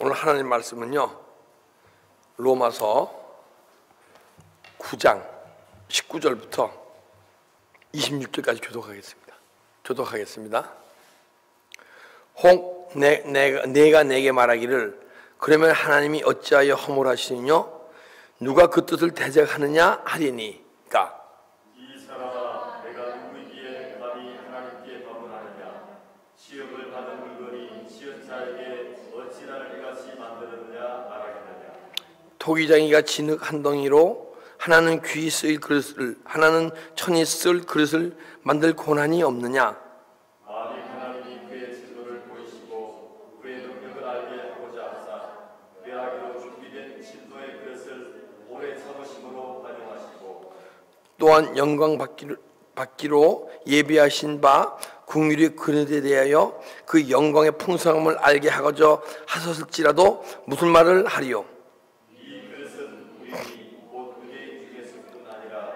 오늘 하나님 말씀은요, 로마서 9장 19절부터 26절까지 교독하겠습니다. 혹 내가 내게 말하기를 그러면 하나님이 어찌하여 허물하시느냐? 누가 그 뜻을 대적하느냐 하리니. 그러니까 이 사람아, 내가 누구이기에 감히 하나님께 반문하느냐? 시험을 받은 물건이 시험 자에게 어찌 나를 이같이 만들었느냐 말하겠느냐? 토기장이가 진흙 한 덩이로 하나는 귀히 쓰일 그릇을, 하나는 천이 쓸 그릇을 만들 고난이 없느냐? 만일 하나님이 그의 진노를 보이시고 그의 능력을 알게 하고자 하사 꾀하기로 준비된 진노의 그릇을 오래 참으심으로 활용하시고 또한 영광 받기로 예비하신 바 긍휼의 그릇에 대하여 그 영광의 풍성함을 알게 하고자 하셨을지라도 무슨 말을 하리요? 이 그릇은 우리니 곧 유대인 중에서뿐 아니라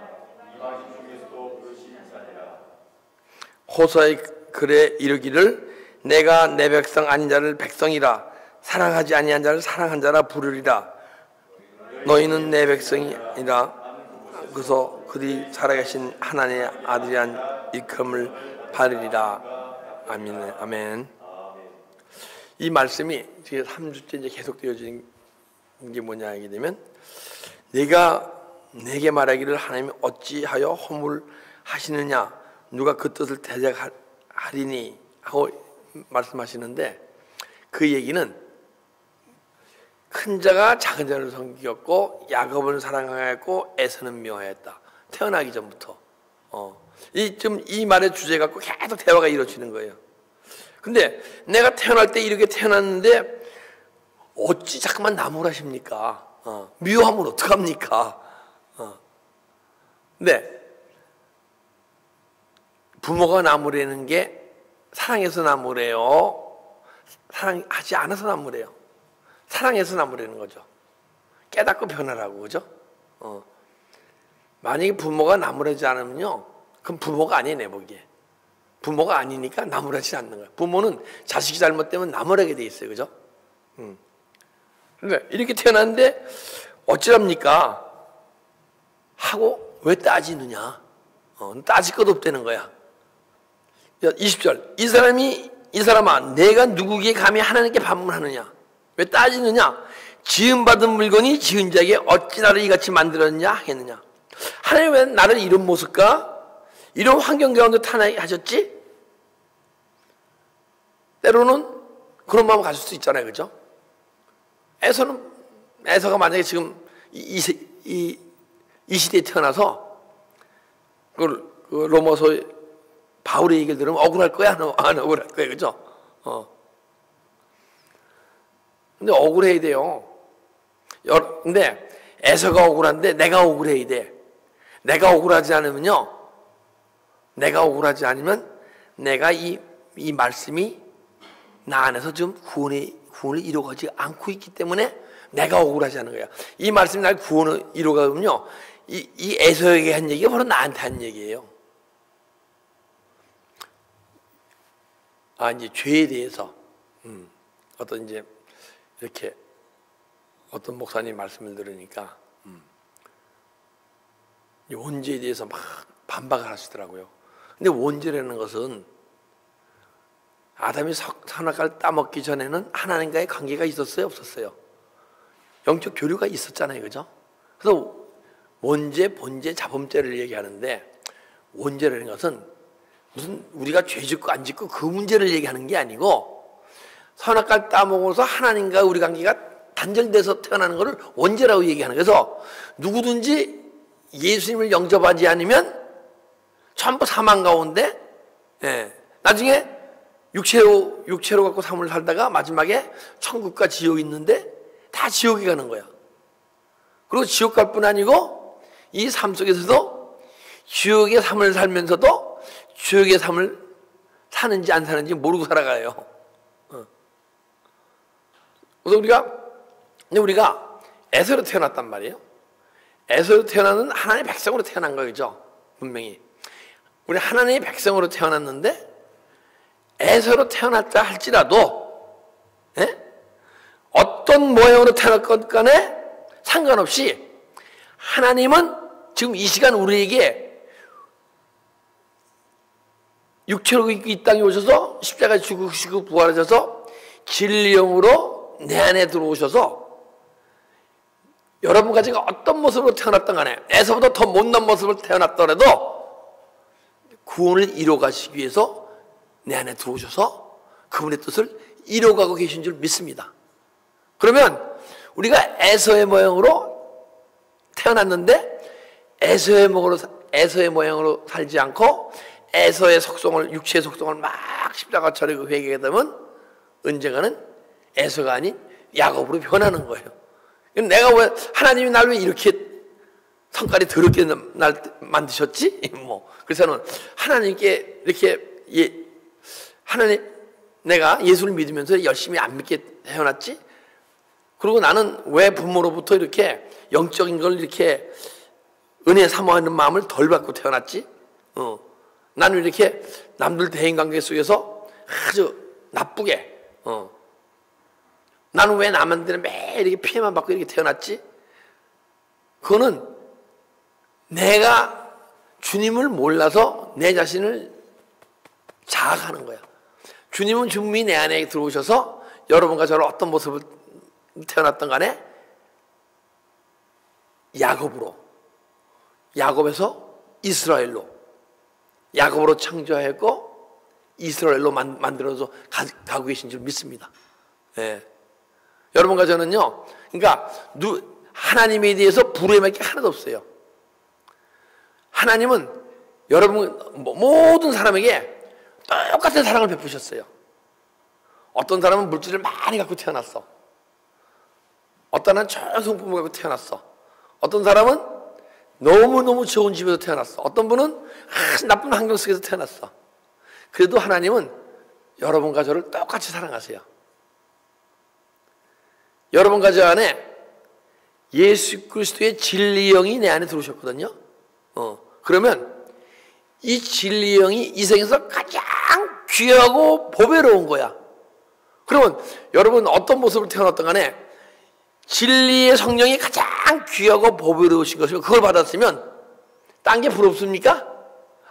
이방인 중에서도 그릇이 자니라. 호사의 글에 이르기를 내가 내 백성 아닌 자를 백성이라 사랑하지 아니한 자를 사랑한 자라 부르리라. 너희는 내 백성이라. 그래서 그들이 살아계신 하나님의 아들이란 일컬음을 받으리라. 아멘. 이 말씀이 지금 3주째 이제 계속 되어지는 게 뭐냐 하게 되면, 내가 내게 말하기를 하나님이 어찌하여 허물하시느냐? 누가 그 뜻을 대적하리니? 하고 말씀하시는데, 그 얘기는 큰 자가 작은 자를 섬겼고 야곱을 사랑하였고 에서는 미워하였다. 태어나기 전부터. 이 말의 주제 갖고 계속 대화가 이루어지는 거예요. 근데 내가 태어날 때 이렇게 태어났는데 어찌 자꾸만 나무라십니까? 미워하면 어떡합니까? 근데 부모가 나무라는 게 사랑해서 나무래요? 사랑하지 않아서 나무래요? 사랑해서 나무라는 거죠. 깨닫고 변하라고, 그죠? 만약에 부모가 나무라지 않으면요, 그럼 부모가 아니에요, 내 보기에. 부모가 아니니까 나무라지 않는 거예요. 부모는 자식이 잘못되면 나무라게 돼 있어요, 그죠? 그러니까 이렇게 태어났는데 어찌랍니까? 하고 왜 따지느냐? 따질 것도 없다는 거야. 20절. 이 사람아, 내가 누구에게 감히 하나님께 반문하느냐? 왜 따지느냐? 지음받은 물건이 지은 자에게 어찌 나를 이같이 만들었느냐 하겠느냐? 하나님 왜 나를 이런 모습과 이런 환경 가운데 타나게 하셨지? 때로는 그런 마음을 가질 수 있잖아요, 그죠? 에서가 만약에 지금 이 시대에 태어나서 그 로마서 바울의 얘기를 들으면 억울할 거야, 안 억울할 거야, 그죠? 근데 억울해야 돼요. 근데 에서가 억울한데 내가 억울해야 돼. 내가 억울하지 않으면 내가 이 말씀이 나 안에서 지금 구원을 이루어가지 않고 있기 때문에 내가 억울하지 않은 거야. 이 말씀이 날 구원을 이루어가면요, 이 에서에게 한 얘기가 바로 나한테 한 얘기예요. 이제 죄에 대해서 어떤 이제 이렇게 어떤 목사님 말씀을 들으니까 원죄에 대해서 막 반박을 하시더라고요. 근데 원죄라는 것은 아담이 선악과를 따먹기 전에는 하나님과의 관계가 있었어요, 없었어요? 영적 교류가 있었잖아요, 그죠? 그래서 원죄, 본죄, 자범죄를 얘기하는데, 원죄라는 것은 무슨 우리가 죄 짓고 안 짓고 그 문제를 얘기하는 게 아니고, 선악과를 따먹어서 하나님과 우리 관계가 단절돼서 태어나는 것을 원죄라고 얘기하는 거예요. 그래서 누구든지 예수님을 영접하지 않으면 전부 사망 가운데, 나중에 육체로 갖고 삶을 살다가 마지막에 천국과 지옥이 있는데 다 지옥에 가는 거야. 그리고 지옥 갈 뿐 아니고 이 삶 속에서도 지옥의 삶을 살면서도 지옥의 삶을 사는지 안 사는지 모르고 살아가요. 그래서 우리가 에서로 태어났단 말이에요. 에서로 태어나는 하나님의 백성으로 태어난 거죠. 분명히. 우리 하나님의 백성으로 태어났는데 에서로 태어났다 할지라도 어떤 모양으로 태어났건 간에 상관없이 하나님은 지금 이 시간 우리에게 육체로 이 땅에 오셔서 십자가에 죽으시고 부활하셔서 진리 영으로 내 안에 들어오셔서 여러분 가지가 어떤 모습으로 태어났던 간에 에서보다 더 못난 모습으로 태어났더라도 구원을 이뤄가시기 위해서 내 안에 들어오셔서 그분의 뜻을 이뤄가고 계신 줄 믿습니다. 그러면 우리가 에서의 모양으로 태어났는데 에서의 모양으로 살지 않고 에서의 속성을, 육체의 속성을 막 십자가 처리고 회개하게 되면 언젠가는 에서가 아닌 야곱으로 변하는 거예요. 내가 왜, 하나님이 날 왜 이렇게 성깔이 더럽게 날 만드셨지? 그래서는 하나님께 이렇게, 하나님, 내가 예수를 믿으면서 열심히 안 믿게 태어났지? 그리고 나는 왜 부모로부터 이렇게 영적인 걸 이렇게 은혜 사모하는 마음을 덜 받고 태어났지? 나는 왜 이렇게 남들 대인관계 속에서 아주 나쁘게, 나는 왜 남한테는 매일 이렇게 피해만 받고 이렇게 태어났지? 그거는 내가 주님을 몰라서 내 자신을 자학하는 거야. 주님은 분명히 내 안에 들어오셔서 여러분과 저를 어떤 모습을 태어났던 간에 야곱에서 이스라엘로, 야곱으로 창조하였고 이스라엘로 만들어서 가고 계신 줄 믿습니다. 예. 여러분과 저는요, 그러니까 하나님에 대해서 불의할 게 하나도 없어요. 하나님은 여러분 모든 사람에게 똑같은 사랑을 베푸셨어요. 어떤 사람은 물질을 많이 갖고 태어났어. 어떤 사람은 좋은 성품을 갖고 태어났어. 어떤 사람은 너무너무 좋은 집에서 태어났어. 어떤 분은 나쁜 환경 속에서 태어났어. 그래도 하나님은 여러분과 저를 똑같이 사랑하세요. 여러분과 저 안에 예수 그리스도의 진리 영이 내 안에 들어오셨거든요. 그러면 이 진리 영이 이 세상에서 가장 귀하고 보배로운 거야. 그러면 여러분 어떤 모습으로 태어났던 간에 진리의 성령이 가장 귀하고 보배로우신 것이고 그걸 받았으면 딴 게 부럽습니까?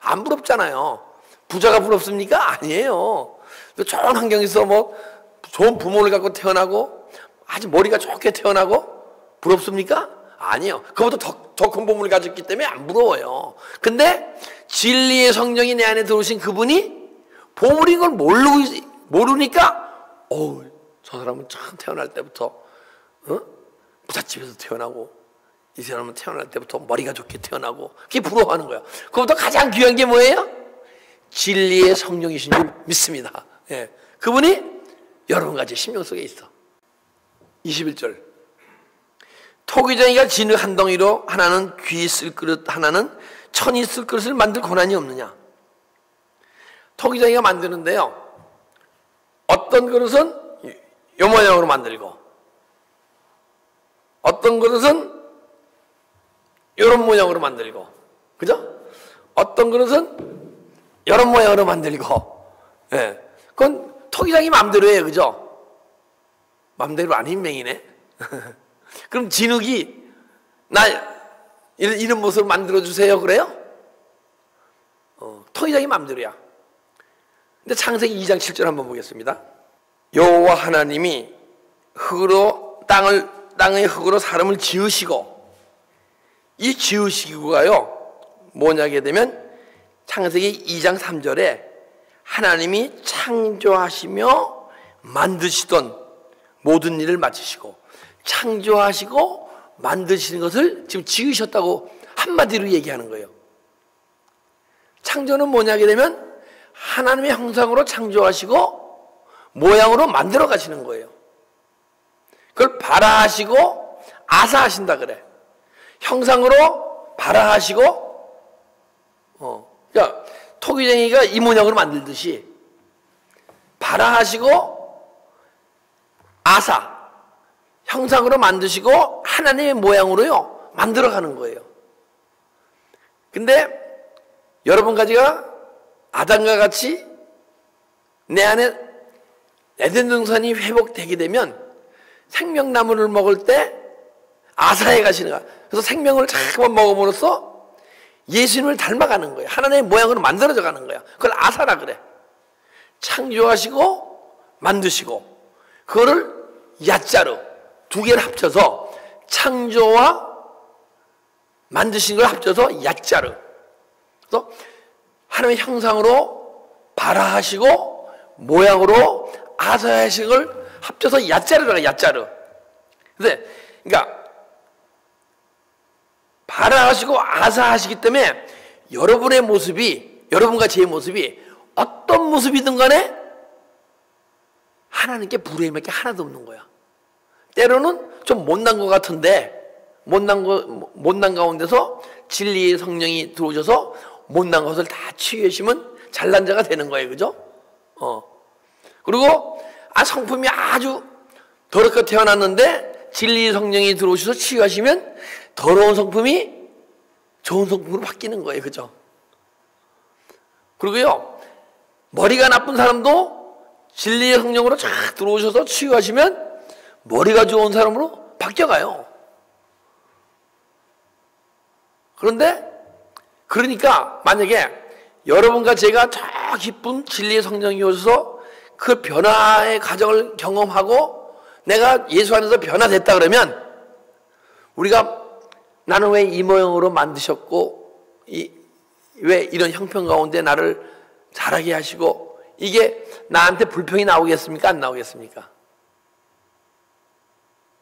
안 부럽잖아요. 부자가 부럽습니까? 아니에요. 좋은 환경에서 좋은 부모를 갖고 태어나고 아주 머리가 좋게 태어나고 부럽습니까? 아니에요. 그것보다 더 큰 보물을 가졌기 때문에 안 부러워요. 근데 진리의 성령이 내 안에 들어오신 그분이 보물인 걸 모르니까 저 사람은 참 태어날 때부터 부잣집에서 태어나고 이 사람은 태어날 때부터 머리가 좋게 태어나고 그게 부러워하는 거야. 그것보다 가장 귀한 게 뭐예요? 진리의 성령이신 줄 믿습니다. 예. 그분이 여러분과 제 심령 속에 있어. 21절 토기장이가 진흙 한 덩이로 하나는 귀 쓸 그릇 하나는 천이 쓸 그릇을 만들 권한이 없느냐. 토기장이가 만드는데요, 어떤 그릇은 요 모양으로 만들고 어떤 그릇은 이런 모양으로 만들고, 그죠? 어떤 그릇은 이런 모양으로 만들고, 예. 그건 토기장이 마음대로 해요, 그죠? 마음대로 아닌 맹이네. 그럼 진흙이 나 이런 모습을 만들어주세요 그래요? 토기장이 마음대로야. 근데 창세기 2장 7절 한번 보겠습니다. 여호와 하나님이 땅의 흙으로 사람을 지으시고, 이 지으시고가요 뭐냐게 되면 창세기 2장 3절에 하나님이 창조하시며 만드시던 모든 일을 마치시고, 창조하시고 만드시는 것을 지금 지으셨다고 한마디로 얘기하는 거예요. 창조는 뭐냐게 되면 하나님의 형상으로 창조하시고 모양으로 만들어 가시는 거예요. 그걸 발화하시고 아사하신다 그래. 형상으로 발화하시고, 그러니까 토기쟁이가 이 모양으로 만들듯이 발화하시고 아사, 형상으로 만드시고 하나님의 모양으로요 만들어가는 거예요. 근데 여러분 가지가 아담과 같이 내 안에 에덴 동산이 회복되게 되면 생명나무를 먹을 때 아사에 가시는 거야. 그래서 생명을 자꾸만 먹음으로써 예수님을 닮아가는 거예요. 하나님의 모양으로 만들어져 가는 거야. 그걸 아사라 그래. 창조하시고 만드시고 그거를 야자로 두 개를 합쳐서 창조와 만드신 걸 합쳐서 야자로. 그래서 하나님의 형상으로 발화하시고 모양으로 아사하신 걸 합쳐서 야자르라가 야자르. 그러니까 발화하시고 아사하시기 때문에 여러분의 모습이, 여러분과 제 모습이 어떤 모습이든 간에 하나님께 불의할 게 하나도 없는 거야. 때로는 좀 못난 것 같은데 못난 가운데서 진리의 성령이 들어오셔서 못난 것을 다 치유하시면 잘난 자가 되는 거예요. 그죠? 그리고 성품이 아주 더럽게 태어났는데 진리의 성령이 들어오셔서 치유하시면 더러운 성품이 좋은 성품으로 바뀌는 거예요. 그죠? 그리고요, 머리가 나쁜 사람도 진리의 성령으로 쫙 들어오셔서 치유하시면 머리가 좋은 사람으로 바뀌어가요. 그러니까 만약에 여러분과 제가 저 기쁜 진리의 성령이 오셔서 그 변화의 과정을 경험하고 내가 예수 안에서 변화됐다 그러면 우리가 나는 왜 이 모형으로 만드셨고 왜 이런 형편 가운데 나를 자라게 하시고 이게 나한테 불평이 나오겠습니까? 안 나오겠습니까?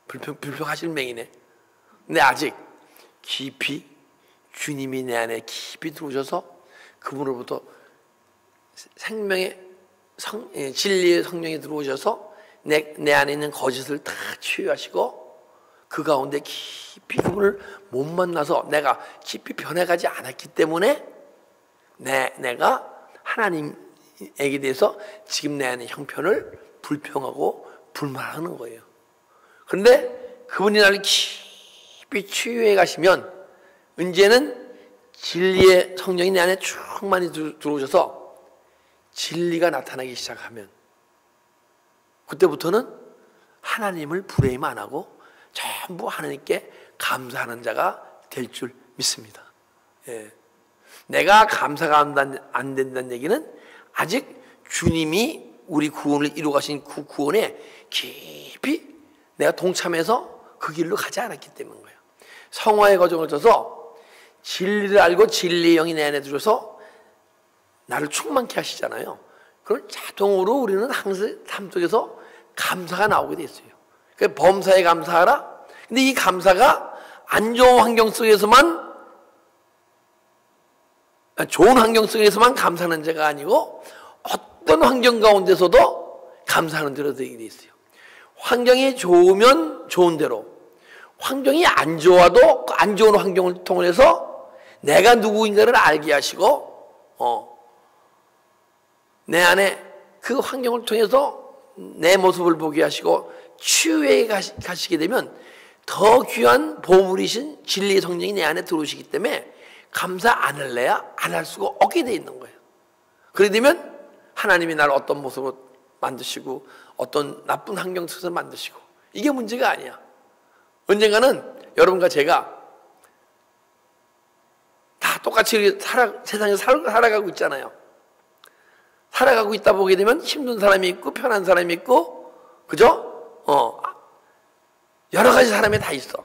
불평하실 맹이네. 근데 아직 깊이 주님이 내 안에 깊이 들어오셔서 그분으로부터 생명의 진리의 성령이 들어오셔서 내 안에 있는 거짓을 다 치유하시고 그 가운데 깊이 그분을 못 만나서 내가 깊이 변해가지 않았기 때문에 내가 하나님에게 대해서 지금 내 안의 형편을 불평하고 불만하는 거예요. 그런데 그분이 나를 깊이 치유해 가시면 이제는 진리의 성령이 내 안에 충만히 들어오셔서 진리가 나타나기 시작하면 그때부터는 하나님을 불의임 안 하고 전부 하나님께 감사하는 자가 될 줄 믿습니다. 예. 내가 감사가 안 된다는 얘기는 아직 주님이 우리 구원을 이루어 가신 그 구원에 깊이 내가 동참해서 그 길로 가지 않았기 때문인 거예요. 성화의 과정을 져서 진리를 알고 진리의 영이 내 안에 들어서 나를 충만케 하시잖아요. 그럼 자동으로 우리는 항상 삶 속에서 감사가 나오게 돼 있어요. 범사에 감사하라. 근데 이 감사가 안 좋은 환경 속에서만, 좋은 환경 속에서만 감사하는 자가 아니고 어떤 환경 가운데서도 감사하는 대로 되게 돼 있어요. 환경이 좋으면 좋은 대로, 환경이 안 좋아도 안 좋은 환경을 통해서 내가 누구인가를 알게 하시고 내 안에 그 환경을 통해서 내 모습을 보게 하시고 치유해 가시게 되면 더 귀한 보물이신 진리의 성령이 내 안에 들어오시기 때문에 감사 안 할래야 안 할 수가 없게 돼 있는 거예요. 그래 되면 하나님이 나를 어떤 모습으로 만드시고 어떤 나쁜 환경 속에서 만드시고 이게 문제가 아니야. 언젠가는 여러분과 제가 다 똑같이 세상에서 살아가고 있잖아요. 살아가고 있다 보게 되면 힘든 사람이 있고 편한 사람이 있고, 그죠? 여러 가지 사람이 다 있어.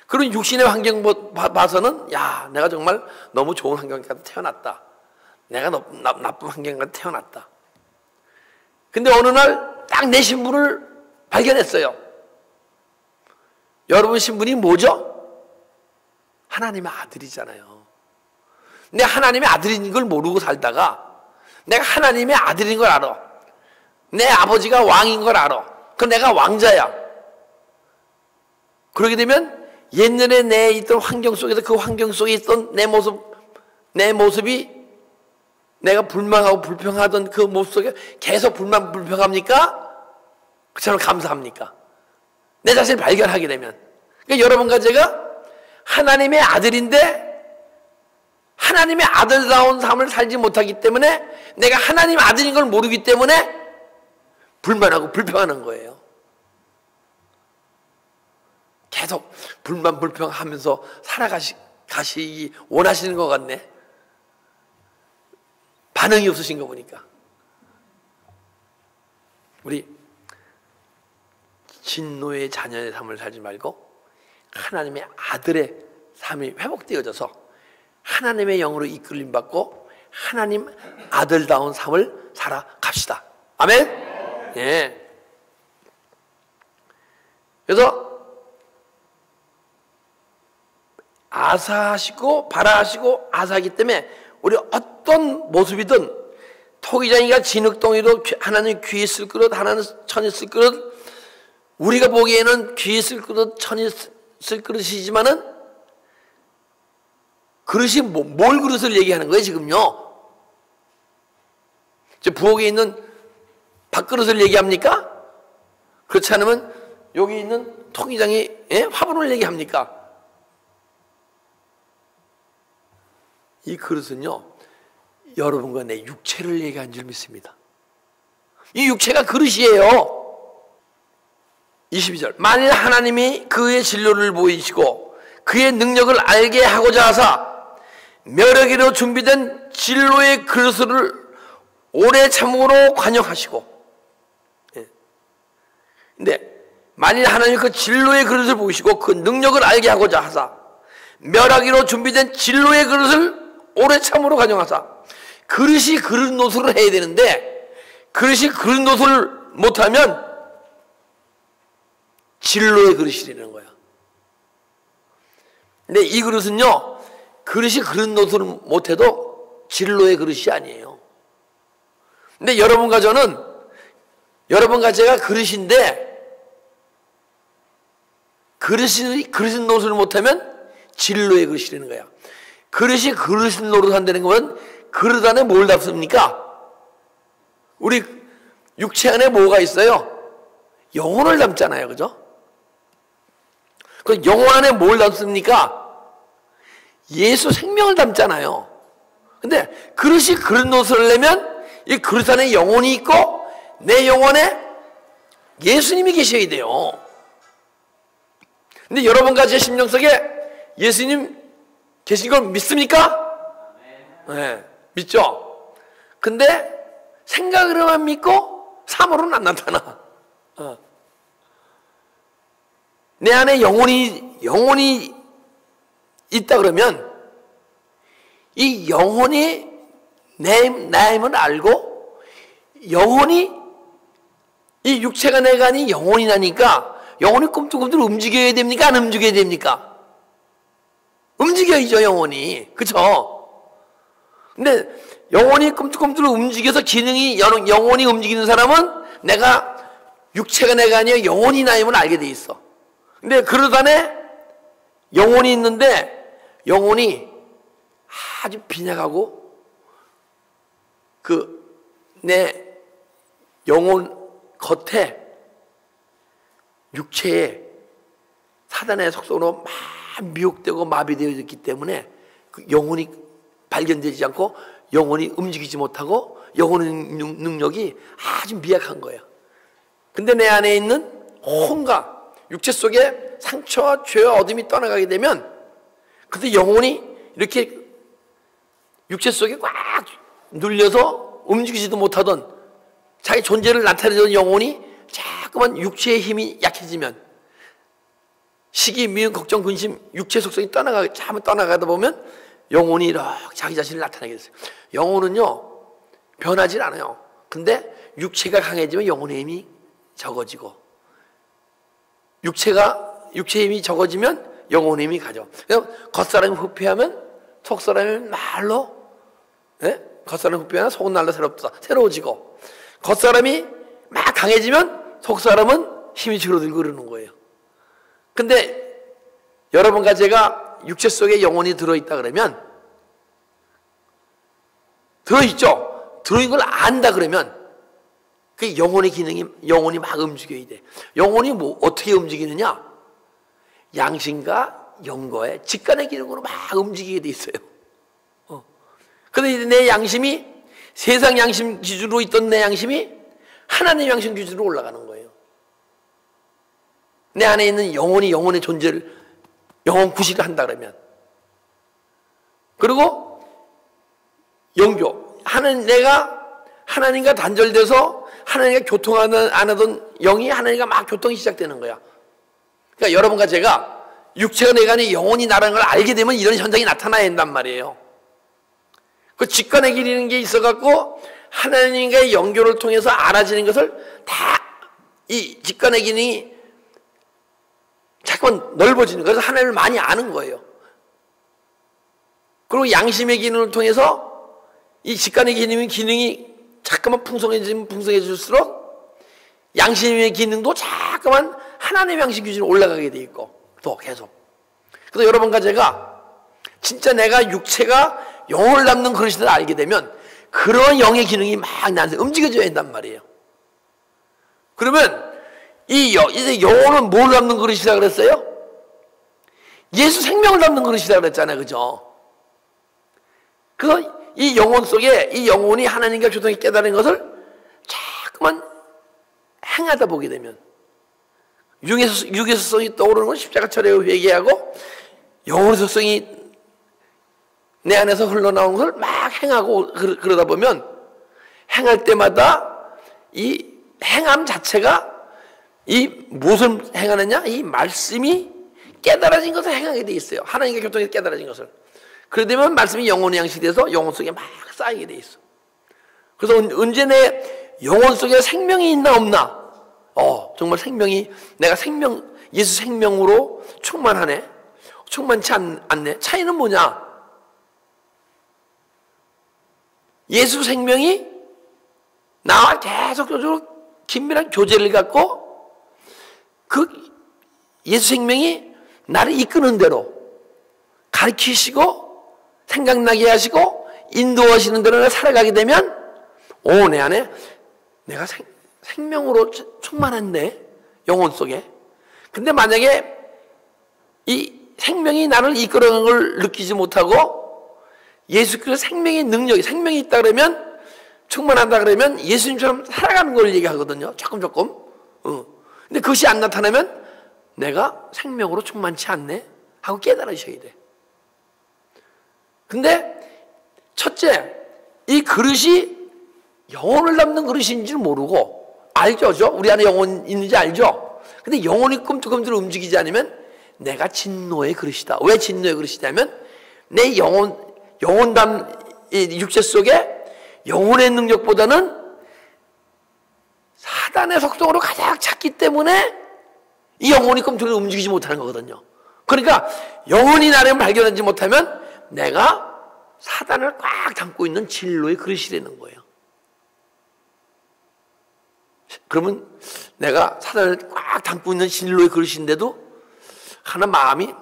그런 육신의 환경 봐서는 야, 내가 정말 너무 좋은 환경에서 태어났다. 내가 나쁜 환경에서 태어났다. 근데 어느 날 딱 내 신분을 발견했어요. 여러분 신분이 뭐죠? 하나님의 아들이잖아요. 근데 하나님의 아들인 걸 모르고 살다가 내가 하나님의 아들인 걸 알아. 내 아버지가 왕인 걸 알아. 그럼 내가 왕자야. 그러게 되면 옛날에 내 있던 환경 속에서 그 환경 속에 있던 내 모습이 내가 불만하고 불평하던 그 모습 속에 계속 불평합니까? 그처럼 감사합니까? 내 자신을 발견하게 되면. 그러니까 여러분과 제가 하나님의 아들인데 하나님의 아들다운 삶을 살지 못하기 때문에 내가 하나님의 아들인 걸 모르기 때문에 불만하고 불평하는 거예요. 계속 불만불평하면서 살아가시기 원하시는 것 같네. 반응이 없으신 거 보니까. 우리 진노의 자녀의 삶을 살지 말고 하나님의 아들의 삶이 회복되어져서 하나님의 영으로 이끌림 받고 하나님 아들다운 삶을 살아갑시다. 아멘? 예. 그래서 아사하시고 바라하시고 아사하기 때문에 우리 어떤 모습이든 토기장이가 진흙덩이로 하나님 귀에 있을 그릇, 하나님 천에 있을 그릇, 우리가 보기에는 귀에 있을 그릇, 천에 있을 그릇이지만은 그릇이 뭘 그릇을 얘기하는 거예요 지금요? 부엌에 있는 밥그릇을 얘기합니까? 그렇지 않으면 여기 있는 토기장이 화분을 얘기합니까? 이 그릇은요 여러분과 내 육체를 얘기한 줄 믿습니다. 이 육체가 그릇이에요. 22절 만일 하나님이 그의 진로를 보이시고 그의 능력을 알게 하고자 하사 멸하기로 준비된 진로의 그릇을 오래 참음으로 관용하시고, 근데 만일 하나님이 그 진로의 그릇을 보이시고 그 능력을 알게 하고자 하사 멸하기로 준비된 진로의 그릇을 오래 참음으로 관용하사, 그릇이 그릇 노릇을 해야 되는데 그릇이 그릇 노릇을 못하면 진로의 그릇이라는 거야. 근데 이 그릇은요 그릇이 그릇 노릇을 못해도 진로의 그릇이 아니에요. 근데 여러분과 저는, 여러분과 제가 그릇인데 그릇 노릇을 못하면 진로의 그릇이라는 거야. 그릇이 그릇 노릇한다는 거는 그릇 안에 뭘 담습니까? 우리 육체 안에 뭐가 있어요? 영혼을 담잖아요, 그죠? 그 영혼 안에 뭘 담습니까? 예수 생명을 담잖아요. 근데 그릇이 그릇 노릇을 내면 이 그릇 안에 영혼이 있고 내 영혼에 예수님이 계셔야 돼요. 근데 여러분과 제 심령 속에 예수님 계신 걸 믿습니까? 네, 믿죠? 근데 생각으로만 믿고 삶으로는 안 나타나. 내 안에 영혼이 있다 그러면 이 영혼이 나임을 알고 영혼이, 이 육체가 내가 아닌 영혼이 나니까 영혼이 꿈틀꿈틀 움직여야 됩니까? 안 움직여야 됩니까? 움직여야죠, 영혼이. 그쵸? 근데 영혼이 꿈틀꿈틀 움직여서 기능이, 영혼이 움직이는 사람은 내가, 육체가 내가 아니라 영혼이 나임을 알게 돼 있어. 근데 그릇 안에 영혼이 있는데 영혼이 아주 빈약하고 내 영혼 겉에 육체에 사단의 속성으로 막 미혹되고 마비되어 있기 때문에 그 영혼이 발견되지 않고 영혼이 움직이지 못하고 영혼의 능력이 아주 미약한 거예요. 근데 내 안에 있는 혼과 육체 속에 상처와 죄와 어둠이 떠나가게 되면 그때 영혼이 이렇게 육체 속에 꽉 눌려서 움직이지도 못하던 자기 존재를 나타내던 영혼이 자꾸만 육체의 힘이 약해지면 시기, 미움, 걱정, 근심, 육체 속성이 잘못 떠나가다 보면 영혼이 이렇게 자기 자신을 나타내게 됐어요. 영혼은요 변하지 않아요. 근데 육체가 강해지면 영혼의 힘이 적어지고 육체의 힘이 적어지면 영혼의 힘이 가죠. 겉사람이 후패하면 속사람이 말로, 겉사람이 후패하면 속은 날로 새로워지고 겉사람이 막 강해지면 속사람은 힘이 줄어들고 그러는 거예요. 근데 여러분과 제가 육체 속에 영혼이 들어있다 그러면, 들어있죠? 들어있는 걸 안다 그러면 그 영혼의 영혼이 막 움직여야 돼. 영혼이 어떻게 움직이느냐? 양심과 영거의 직간의 기능으로 막 움직이게 돼 있어요. 근데 내 양심이, 세상 양심 기준으로 있던 내 양심이 하나님 양심 기준으로 올라가는 거예요. 내 안에 있는 영혼이 영혼의 존재를 영혼 구실을 한다 그러면, 그리고 영교, 내가 하나님과 단절돼서 하나님과 교통하는 안 하던 영이 하나님과 막 교통이 시작되는 거야. 그러니까 여러분과 제가 육체가 내 안에 영혼이 나라는 걸 알게 되면 이런 현상이 나타나야 된단 말이에요. 그 직관에 기리는 게 있어갖고 하나님과의 연교를 통해서 알아지는 것을 다 이 직관의 기능이 자꾸만 넓어지는 거예요. 그래서 하나님을 많이 아는 거예요. 그리고 양심의 기능을 통해서 이 직관의 기능이 자꾸만 풍성해지면 풍성해질수록 양심의 기능도 자꾸만 하나님의 양심 기준으로 올라가게 돼 있고, 또 계속. 그래서 여러분과 제가 진짜 내가 육체가 영혼을 담는 그릇을 알게 되면 그런 영의 기능이 막 나한테 움직여져야 한단 말이에요. 그러면 이제 영혼은 뭘 담는 그릇이라 그랬어요? 예수 생명을 담는 그릇이라 그랬잖아요. 그죠? 이 영혼 속에 이 영혼이 하나님과 교통이 깨달은 것을 자꾸만 행하다 보게 되면 육의 속성이 떠오르는 건 십자가 철회로 회개하고 영혼의 속성이 내 안에서 흘러나오는 것을 막 행하고 그러다 보면 행할 때마다 이 행함 자체가 이 무엇을 행하느냐? 이 말씀이 깨달아진 것을 행하게 돼 있어요. 하나님과 교통에서 깨달아진 것을. 그러다 보면 말씀이 영혼의 양식이 돼서 영혼 속에 막 쌓이게 돼 있어. 그래서 언제 내 영혼 속에 생명이 있나 없나? 정말 생명이, 내가 예수 생명으로 충만하네? 충만치 않네? 차이는 뭐냐? 예수 생명이 나와 계속적으로 긴밀한 교제를 갖고 그 예수 생명이 나를 이끄는 대로 가르치시고 생각나게 하시고 인도하시는 대로 살아가게 되면 내 안에 내가 생명으로 충만한데, 영혼 속에. 근데 만약에 이 생명이 나를 이끌어가는 걸 느끼지 못하고 예수께서 생명의 능력이, 생명이 있다 그러면, 충만하다 그러면 예수님처럼 살아가는 걸 얘기하거든요. 조금. 근데 그것이 안 나타나면 내가 생명으로 충만치 않네 하고 깨달으셔야 돼. 근데 첫째, 이 그릇이 영혼을 담는 그릇인지를 모르고, 알죠? 우리 안에 영혼 있는지 알죠? 근데 영혼이 꿈틀꿈틀 움직이지 않으면 내가 진노의 그릇이다. 왜 진노의 그릇이냐면 내 육체 속에 영혼의 능력보다는 사단의 속성으로 가장 찼기 때문에 이 영혼이 꿈틀을 움직이지 못하는 거거든요. 그러니까 영혼이 나를 발견하지 못하면 내가 사단을 꽉 담고 있는 진로의 그릇이라는 거예요. 그러면 내가 사단을 꽉 담고 있는 진로의 그릇인데도 하나 마음이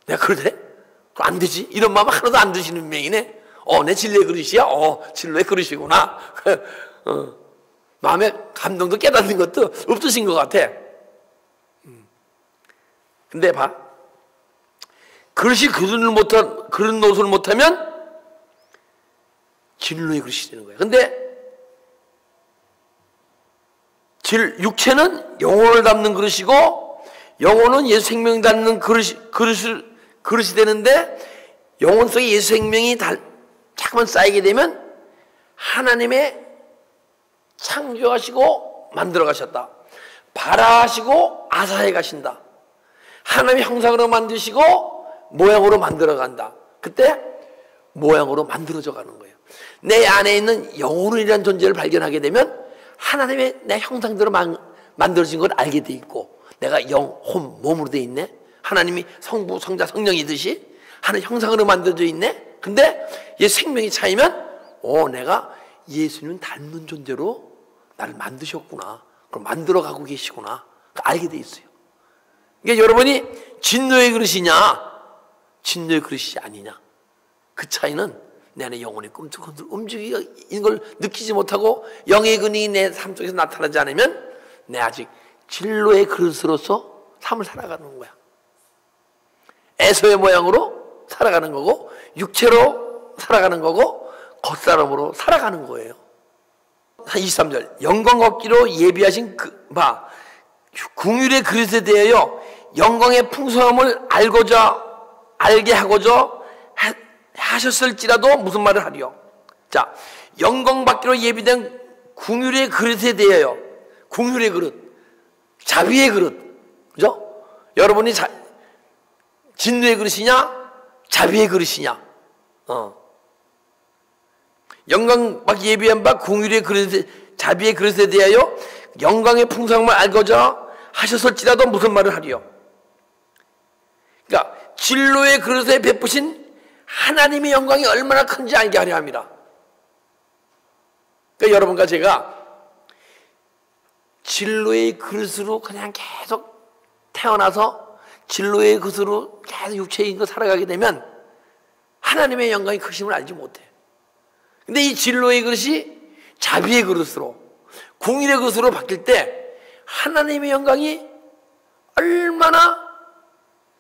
내가 그러대? 그럼 안 되지? 이런 마음 하나도 안 드시는 명이네. 내 진로의 그릇이야? 진로의 그릇이구나. 마음에 감동도 깨닫는 것도 없으신 것 같아. 근데 봐. 그릇이 그릇 노릇을 못하면 진로의 그릇이 되는 거야. 근데 육체는 영혼을 담는 그릇이고 영혼은 예수 생명 담는 그릇이 되는데, 영혼 속에 예수 생명이 자꾸만 쌓이게 되면 하나님의 창조하시고 만들어 가셨다. 발화하시고 아사해 가신다. 하나님의 형상으로 만드시고 모양으로 만들어 간다. 그때 모양으로 만들어져 가는 거예요. 내 안에 있는 영혼이라는 존재를 발견하게 되면 하나님의 내 형상대로 만들어진 걸 알게 돼 있고, 내가 몸으로 돼 있네. 하나님이 성부, 성자, 성령이듯이 하나님 형상으로 만들어져 있네. 근데 예수 생명이 차이면 내가 예수님 닮는 존재로 나를 만드셨구나. 그럼 만들어가고 계시구나. 알게 돼 있어요. 그러니까 여러분이 진노의 그릇이냐 진노의 그릇이 아니냐, 그 차이는 내 안에 영혼이 꿈틀꿈틀 움직이는 걸 느끼지 못하고 영의 근이 내 삶 속에서 나타나지 않으면 내 아직 진로의 그릇으로서 삶을 살아가는 거야. 에서의 모양으로 살아가는 거고, 육체로 살아가는 거고, 겉사람으로 살아가는 거예요. 23절 영광 얻기로 예비하신 긍휼의 그릇에 대하여 영광의 풍성함을 알게 하고자 하셨을지라도 무슨 말을 하리요? 자, 영광 받기로 예비된 긍휼의 그릇에 대하여, 긍휼의 그릇, 자비의 그릇, 그죠? 여러분이 진노의 그릇이냐, 자비의 그릇이냐? 영광 받기 예비한 바 긍휼의 그릇에, 자비의 그릇에 대하여 영광의 풍성함을 알고자 하셨을지라도 무슨 말을 하리요? 그러니까 진로의 그릇에 베푸신 하나님의 영광이 얼마나 큰지 알게 하려 합니다. 그러니까 여러분과 제가 진로의 그릇으로 그냥 계속 태어나서 진로의 그릇으로 계속 육체인 거 살아가게 되면 하나님의 영광이 크심을 알지 못해. 근데 이 진로의 그릇이 자비의 그릇으로, 긍휼의 그릇으로 바뀔 때 하나님의 영광이 얼마나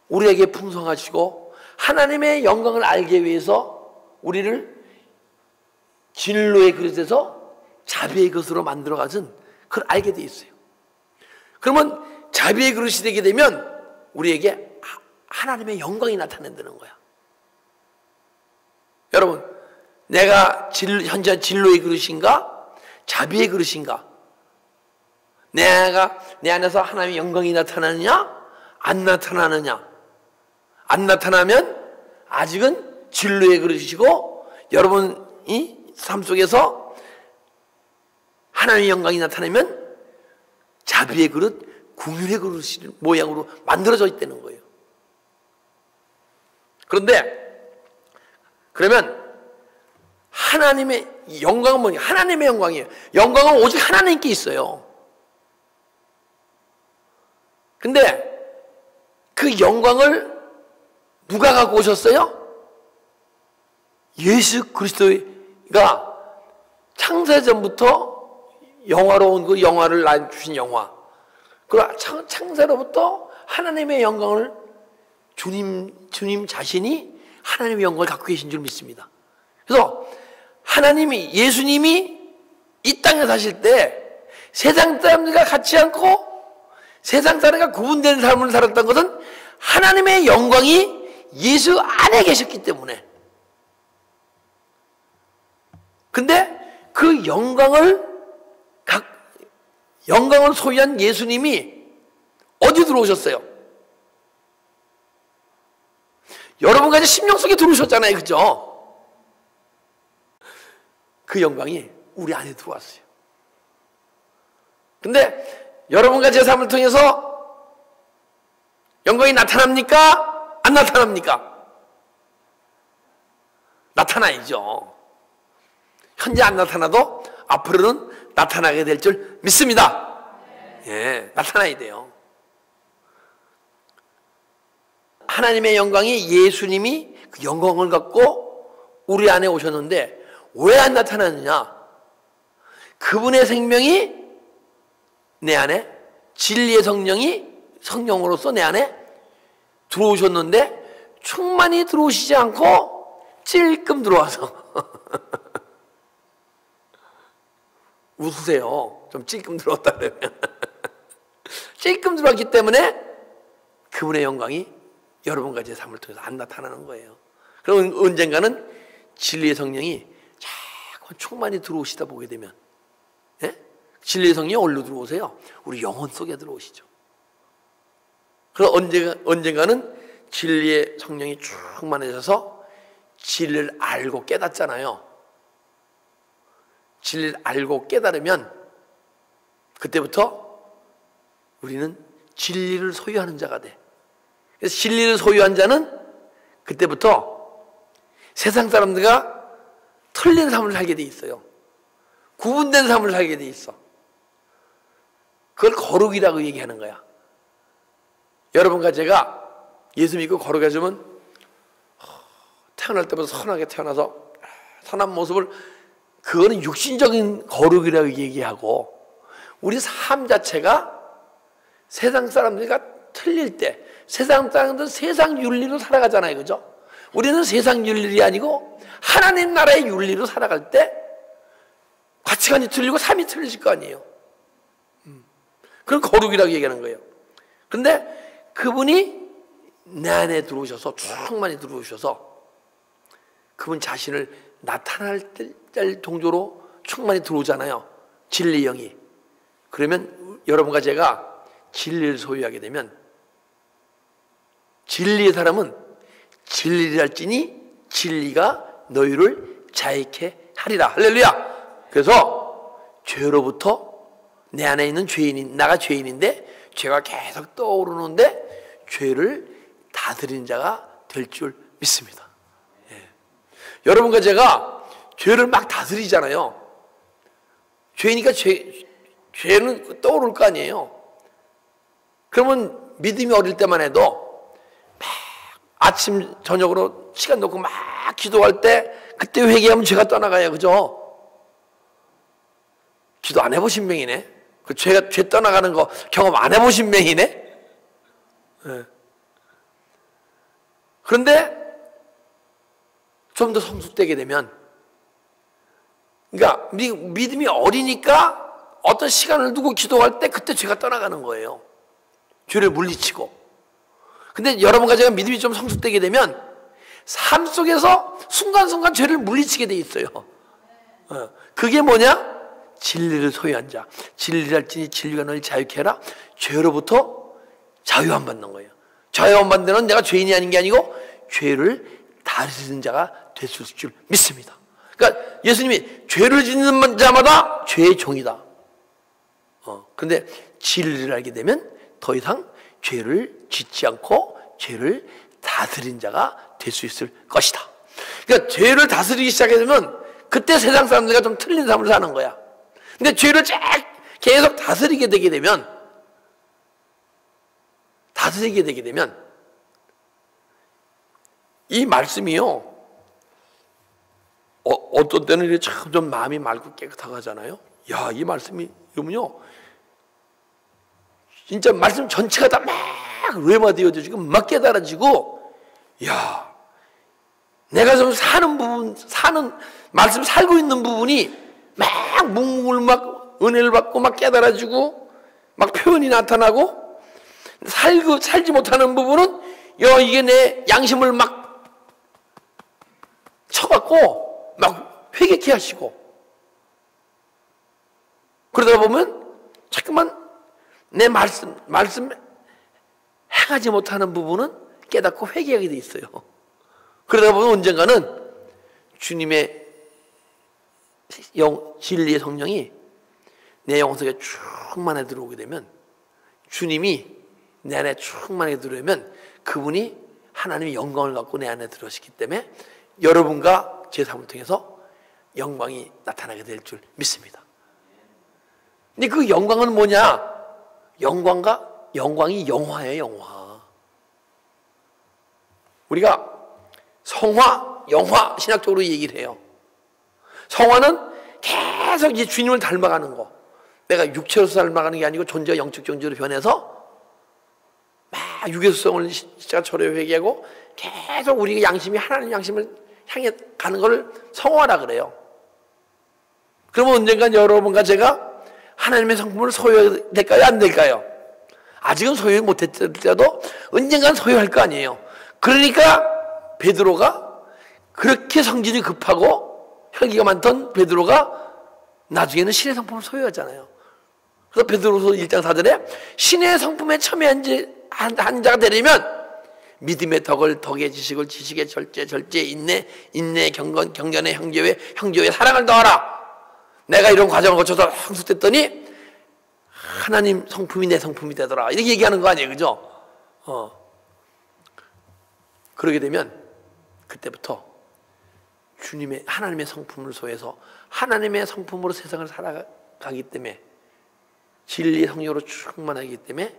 우리에게 풍성하시고 하나님의 영광을 알기 위해서 우리를 진로의 그릇에서 자비의 그릇으로 만들어가진 그걸 알게 돼 있어요. 그러면 자비의 그릇이 되게 되면 우리에게 하나님의 영광이 나타난다는 거야. 여러분, 내가 현재 진로의 그릇인가? 자비의 그릇인가? 내 안에서 하나님의 영광이 나타나느냐? 안 나타나느냐? 안 나타나면 아직은 진로의 그릇이고, 여러분이 삶 속에서 하나님의 영광이 나타나면 자비의 그릇, 긍휼의 그릇 모양으로 만들어져 있다는 거예요. 그러면 하나님의 영광은 뭐냐? 하나님의 영광이에요. 영광은 오직 하나님께 있어요. 근데 그 영광을 누가 갖고 오셨어요? 예수 그리스도가 창세전부터 영화로운 그 영화를 주신 영화. 그리고 창세로부터 하나님의 영광을 주님 자신이 하나님의 영광을 갖고 계신 줄 믿습니다. 그래서 예수님이 이 땅에 사실 때 세상 사람들과 같이 않고 세상 사람과 구분된 삶을 살았던 것은 하나님의 영광이 예수 안에 계셨기 때문에. 근데 그 영광을 소유한 예수님이 어디 들어오셨어요? 여러분과 이제 심령 속에 들어오셨잖아요. 그죠? 그 영광이 우리 안에 들어왔어요. 근데 여러분과 제 삶을 통해서 영광이 나타납니까? 안 나타납니까? 나타나야죠. 현재 안 나타나도 앞으로는 나타나게 될 줄 믿습니다. 예, 나타나야 돼요. 하나님의 영광이 예수님이 그 영광을 갖고 우리 안에 오셨는데 왜 안 나타나느냐? 그분의 생명이 내 안에, 진리의 성령으로서 내 안에 들어오셨는데 충만히 들어오시지 않고 찔끔 들어와서 웃으세요. 좀 찔끔 들어왔다 그러면 찔끔 들어왔기 때문에 그분의 영광이 여러분과 제 삶을 통해서 안 나타나는 거예요. 그럼 언젠가는 진리의 성령이 자꾸 충만히 들어오시다 보게 되면, 예? 진리의 성령이 어디로 들어오세요? 우리 영혼 속에 들어오시죠. 그럼 언젠가는 진리의 성령이 충만해져서 진리를 알고 깨닫잖아요. 진리를 알고 깨달으면 그때부터 우리는 진리를 소유하는 자가 돼. 그래서 진리를 소유한 자는 그때부터 세상 사람들과 틀린 삶을 살게 돼 있어요. 구분된 삶을 살게 돼 있어. 그걸 거룩이라고 얘기하는 거야. 여러분과 제가 예수 믿고 거룩해지면 태어날 때부터 선하게 태어나서 선한 모습을, 그거는 육신적인 거룩이라고 얘기하고, 우리 삶 자체가 세상 사람들과 틀릴 때, 세상 사람들은 세상 윤리로 살아가잖아요. 그죠? 우리는 세상 윤리가 아니고 하나님 나라의 윤리로 살아갈 때 가치관이 틀리고 삶이 틀려질 거 아니에요. 그걸 거룩이라고 얘기하는 거예요. 그런데 그분이 내 안에 들어오셔서 충만히 들어오셔서 그분 자신을 나타날 정도로 충만히 들어오잖아요. 진리의 영이. 그러면 여러분과 제가 진리를 소유하게 되면 진리의 사람은 진리를 할지니 진리가 너희를 자유케 하리라. 할렐루야. 그래서 죄로부터 내 안에 있는 죄인이, 나가 죄인인데 죄가 계속 떠오르는데 죄를 다스리는 자가 될 줄 믿습니다. 예. 여러분과 제가 죄를 막 다스리잖아요. 죄니까 죄는 떠오를 거 아니에요. 그러면 믿음이 어릴 때만 해도 막 아침 저녁으로 시간 놓고 막 기도할 때 그때 회개하면 죄가 떠나가요. 그죠? 기도 안 해보신 명이네. 그 죄 떠나가는 거 경험 안 해보신 명이네. 네. 그런데 좀 더 성숙되게 되면, 그러니까 믿음이 어리니까 어떤 시간을 두고 기도할 때 그때 죄가 떠나가는 거예요. 죄를 물리치고. 근데 여러분과 제가 믿음이 좀 성숙되게 되면 삶 속에서 순간순간 죄를 물리치게 돼 있어요. 그게 뭐냐? 진리를 소유한 자. 진리를 할지니 진리가 너를 자유케 하라. 죄로부터 자유함 받는 거예요. 자유함 받는 데는 내가 죄인이 아닌 게 아니고 죄를 다스리는 자가 될 수 있을 줄 믿습니다. 그러니까 예수님이 죄를 짓는 자마다 죄의 종이다. 그런데 진리를 알게 되면 더 이상 죄를 짓지 않고 죄를 다스린 자가 될 수 있을 것이다. 그러니까 죄를 다스리기 시작하면 그때 세상 사람들과 좀 틀린 삶을 사는 거야. 근데 죄를 계속 다스리게 되게 되면 이 말씀이요, 어떤 때는 참 좀 마음이 맑고 깨끗하고 하잖아요. 야, 이 말씀이 이러면요, 진짜 말씀 전체가 다 막 외마되어져 지금 막 깨달아지고, 야, 내가 좀 사는 말씀 살고 있는 부분이 막 묵묵을 막 은혜를 받고 막 깨달아지고 막 표현이 나타나고, 살지 못하는 부분은 이게 내 양심을 막 쳐갖고 막 회개케 하시고, 그러다 보면 자꾸만 내 말씀 행하지 못하는 부분은 깨닫고 회개하게 돼 있어요. 그러다 보면 언젠가는 주님의 진리의 성령이 내 영혼 속에 충만하게 들어오게 되면, 주님이 내 안에 충만하게 들어오면 그분이 하나님의 영광을 갖고 내 안에 들어오시기 때문에 여러분과 제 삶을 통해서 영광이 나타나게 될 줄 믿습니다. 근데 그 영광은 뭐냐? 영광이 영화예요, 영화. 우리가 성화, 영화 신학적으로 얘기를 해요. 성화는 계속 이제 주님을 닮아가는 거. 내가 육체로서 닮아가는 게 아니고 존재가 영적 존재로 변해서 막 유괴수성을 시작처럼 회개하고 계속 우리가 양심이 하나님 양심을 향해 가는 걸 성화라 그래요. 그러면 언젠간 여러분과 제가 하나님의 성품을 소유해야 될까요? 안 될까요? 아직은 소유 못했더라도 언젠간 소유할 거 아니에요. 그러니까 베드로가 그렇게 성질이 급하고 혈기가 많던 베드로가 나중에는 신의 성품을 소유하잖아요. 그래서 베드로서 1장 4절에 신의 성품에 첨예한 한 자가 되려면 믿음의 덕의 지식을 지식의 절제 인내 경건의 형제의 사랑을 더하라. 내가 이런 과정을 거쳐서 성숙됐더니 하나님 성품이 내 성품이 되더라. 이렇게 얘기하는 거 아니에요, 그죠? 그러게 되면 그때부터 하나님의 성품을 소유해서 하나님의 성품으로 세상을 살아가기 때문에, 진리의 성령으로 충만하기 때문에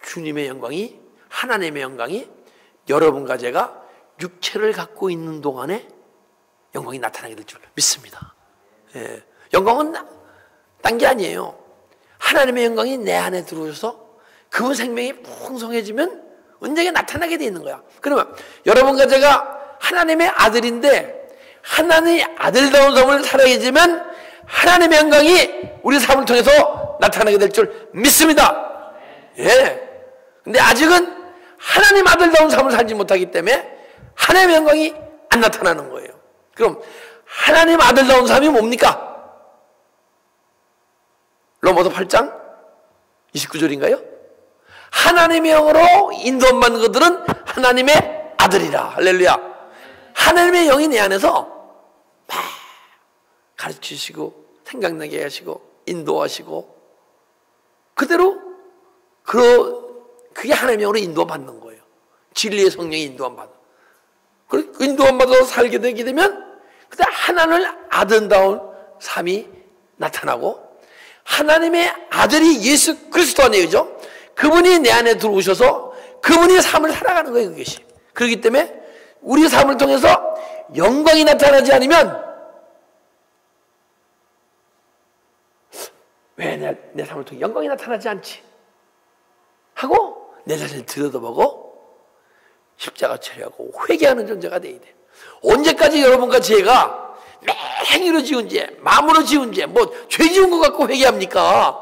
주님의 영광이, 하나님의 영광이 여러분과 제가 육체를 갖고 있는 동안에 영광이 나타나게 될 줄 믿습니다. 예. 영광은 딴 게 아니에요. 하나님의 영광이 내 안에 들어오셔서 그분 생명이 풍성해지면 언젠가 나타나게 돼 있는 거야. 그러면 여러분과 제가 하나님의 아들인데 하나님의 아들다운 삶을 살아야지만 하나님의 영광이 우리 삶을 통해서 나타나게 될 줄 믿습니다. 예. 근데 아직은 하나님 아들다운 삶을 살지 못하기 때문에 하나님의 영광이 안 나타나는 거예요. 그럼 하나님 아들다운 삶이 뭡니까? 로마서 8장 29절인가요? 하나님의 영으로 인도받는 것들은 하나님의 아들이라. 할렐루야. 하나님의 영이 내 안에서 막 가르치시고 생각나게 하시고 인도하시고 그대로 그게 하나님의 영으로 인도받는 거예요. 진리의 성령이 인도받는. 그 인도받아서 살게 되게 되면 그때 하나님을 아름다운 삶이 나타나고 하나님의 아들이 예수 그리스도 아니에요, 그죠? 그분이 내 안에 들어오셔서 그분이 삶을 살아가는 거예요, 그것이. 그렇기 때문에 우리 삶을 통해서 영광이 나타나지 않으면 왜 내 삶을 통해 영광이 나타나지 않지? 하고 내 자신을 들여다보고 십자가 처리하고 회개하는 존재가 돼야 돼. 언제까지 여러분과 제가 매 행위로 지은 죄, 마음으로 지은 죄, 죄 지은 것 갖고 회개합니까?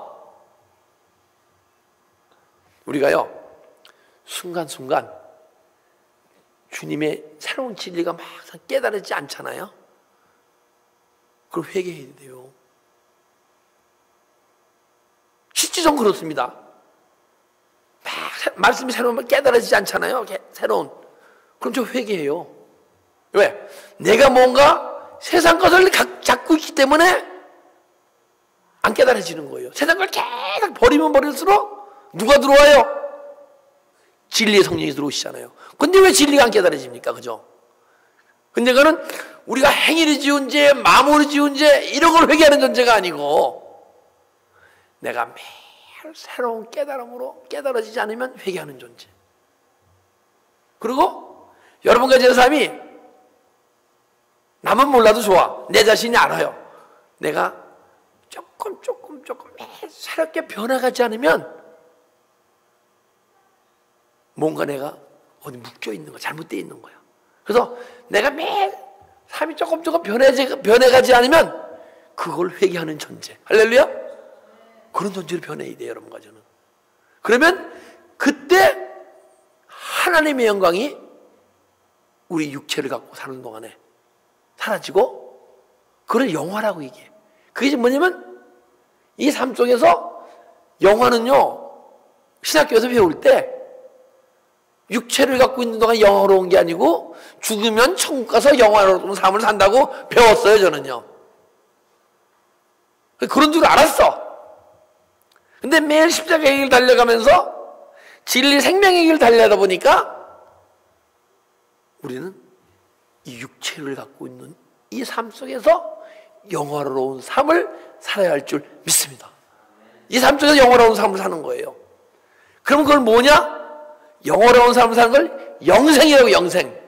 우리가요, 순간순간 주님의 새로운 진리가 막상 깨달아지지 않잖아요? 그럼 회개해야 돼요. 실질적으로 그렇습니다. 말씀이 새로운 깨달아지지 않잖아요? 새로운. 그럼 저 회개해요. 왜? 내가 뭔가 세상 것을 잡고 있기 때문에 안 깨달아지는 거예요. 세상 걸 계속 버리면 버릴수록 누가 들어와요? 진리의 성령이 들어오시잖아요. 근데 왜 진리가 안 깨달아집니까? 그죠? 근데 그거는 우리가 행위를 지은 죄, 마음으로 지은 죄 이런 걸 회개하는 존재가 아니고 내가 매일 새로운 깨달음으로 깨달아지지 않으면 회개하는 존재. 그리고 여러분과 제 삶이 남은 몰라도 좋아. 내 자신이 알아요. 내가 조금 매일 새롭게 변화가지 않으면 뭔가 내가 어디 묶여 있는 거, 잘못되어 있는 거야. 그래서 내가 매일 삶이 조금 변해가지 않으면 그걸 회개하는 존재. 할렐루야? 그런 존재로 변해야 돼요, 여러분과 저는. 그러면 그때 하나님의 영광이 우리 육체를 갖고 사는 동안에 사라지고 그걸 영화라고 얘기해. 그게 뭐냐면 이 삶 속에서 영화는요, 신학교에서 배울 때 육체를 갖고 있는 동안 영화로운 게 아니고 죽으면 천국 가서 영화로운 삶을 산다고 배웠어요, 저는요. 그런 줄 알았어. 근데 매일 십자가의 길 달려가면서 진리 생명의 길 달려다 보니까 우리는 이 육체를 갖고 있는 이 삶 속에서 영화로운 삶을 살아야 할 줄 믿습니다. 이 삶 속에서 영화로운 삶을 사는 거예요. 그럼 그걸 뭐냐? 영화로운 삶을 사는 걸 영생이라고, 영생.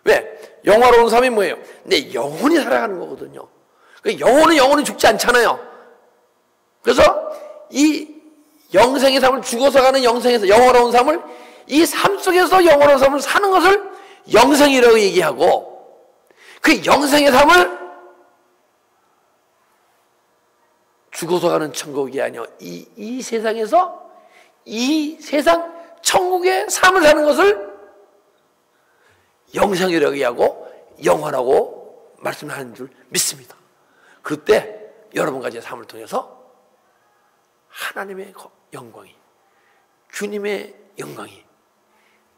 왜? 영화로운 삶이 뭐예요? 내 영혼이 살아가는 거거든요. 영혼은 죽지 않잖아요. 그래서 이 영생의 삶을, 죽어서 가는 영생에서 영화로운 삶을, 이 삶 속에서 영화로운 삶을 사는 것을 영생이라고 얘기하고, 그 영생의 삶을 죽어서 가는 천국이 아니요, 이 세상에서 이 세상 천국의 삶을 사는 것을 영생이라고 얘기하고 영화라고 말씀하는 줄 믿습니다. 그때 여러분과 제 삶을 통해서 하나님의 영광이, 주님의 영광이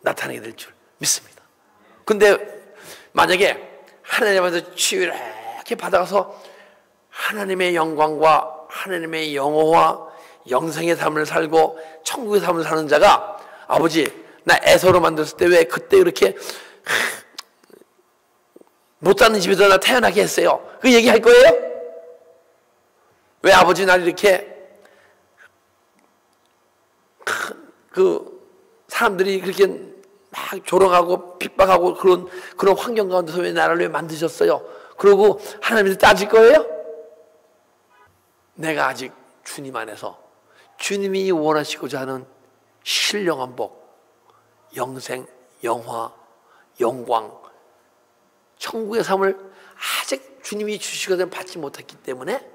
나타나게 될 줄 믿습니다. 근데 만약에 하나님한테 치유를 이렇게 받아가서 하나님의 영광과 하나님의 영어와 영생의 삶을 살고 천국의 삶을 사는 자가, 아버지 나 에서로 만들었을 때 왜 그때 그렇게 못 사는 집에서 나 태어나게 했어요? 그 얘기할 거예요? 왜 아버지 날 이렇게 사람들이 그렇게 막 조롱하고 핍박하고 그런 환경 가운데서 왜 나를 왜 만드셨어요? 그러고 하나님한테 따질 거예요? 내가 아직 주님 안에서 주님이 원하시고자 하는 신령한 복, 영생, 영화, 영광, 천국의 삶을 아직 주님이 주시거든 받지 못했기 때문에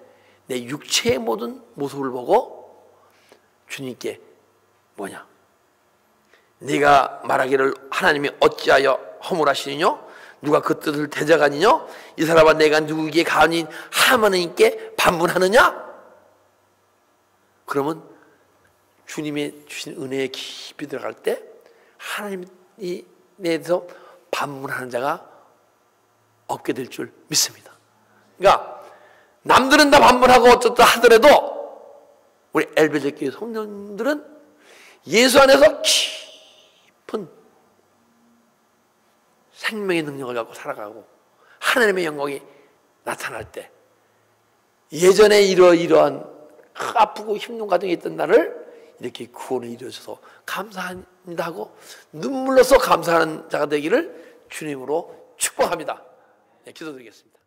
내 육체의 모든 모습을 보고 주님께 뭐냐? 네가 말하기를 하나님이 어찌하여 허물하시느냐? 누가 그 뜻을 대적하느냐? 이 사람아 내가 누구에게 가하니 하나님께 반문하느냐? 그러면 주님의 주신 은혜에 깊이 들어갈 때 하나님에 대해서 반문하는 자가 없게 될 줄 믿습니다. 그러니까 남들은 다 반문하고 어쩌다 하더라도 우리 엘베제 교회 성도들은 예수 안에서 깊은 생명의 능력을 갖고 살아가고 하나님의 영광이 나타날 때 예전에 이러한 아프고 힘든 과정에 있던 나를 이렇게 구원을 이루어줘서 감사합니다 하고 눈물로써 감사하는 자가 되기를 주님으로 축복합니다. 네, 기도드리겠습니다.